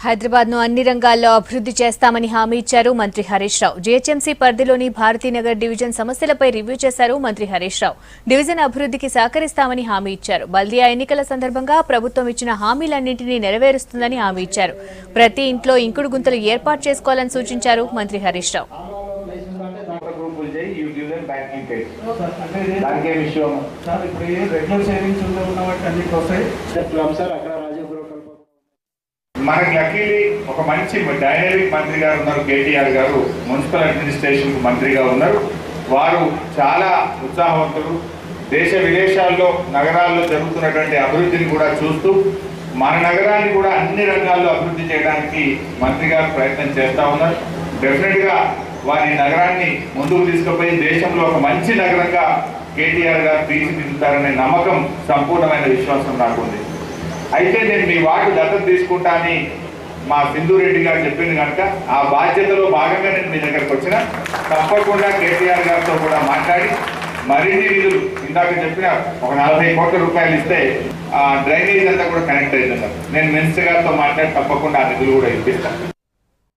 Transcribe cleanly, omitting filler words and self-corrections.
హైదరాబాద్ ను అన్ని రంగాల్లో అభివృద్ధి చేస్తామని హామీ ఇచ్చారు మంత్రి హరీష్ రావు. జీహెచ్ఎంసీ పరిధిలోని భారతీనగర్ డివిజన్ సమస్యలపై రివ్యూ చేశారు మంత్రి హరీష్ రావు. డివిజన్ అభివృద్ధికి సహకరిస్తామని హామీ ఇచ్చారు. బల్దియా ఎన్నికల సందర్భంగా ప్రభుత్వం ఇచ్చిన హామీలన్నింటినీ నెరవేరుస్తుందని హామీ ఇచ్చారు. ప్రతి ఇంట్లో ఇంకుడు గుంతలు ఏర్పాటు చేసుకోవాలని సూచించారు మంత్రి హరీష్ రావు. మనకి లక్కీలీ ఒక మంచి డైనమిక్ మంత్రి గారు ఉన్నారు. కేటీఆర్ గారు మున్సిపల్ అడ్మినిస్ట్రేషన్ మంత్రిగా ఉన్నారు. వారు చాలా ఉత్సాహవంతులు. దేశ విదేశాల్లో నగరాల్లో జరుగుతున్నటువంటి అభివృద్ధిని కూడా చూస్తూ మన నగరాన్ని కూడా అన్ని రంగాల్లో అభివృద్ధి చేయడానికి మంత్రి గారు ప్రయత్నం చేస్తూ ఉన్నారు. డెఫినెట్గా వారి నగరాన్ని ముందుకు తీసుకుపోయి దేశంలో ఒక మంచి నగరంగా కేటీఆర్ గారు తీర్చిదిద్దుతారనే నమ్మకం, సంపూర్ణమైన విశ్వాసం నాకుంది. అయితే నేను మీ వార్డు దత్తత తీసుకుంటా అని మా సింధూరెడ్డి గారు చెప్పింది కనుక ఆ బాధ్యతలో భాగంగా నేను మీ దగ్గరకు వచ్చిన తప్పకుండా కేటీఆర్ గారితో కూడా మాట్లాడి మరిన్ని నిధులు ఇందాక చెప్పిన ఒక 40 కోట్ల రూపాయలు ఇస్తే ఆ డ్రైనేజ్ అంతా కూడా కనెక్ట్ అవుతున్నారు. నేను మినిస్టర్ గారితో మాట్లాడి తప్పకుండా ఆ నిధులు కూడా ఇప్పిస్తాను.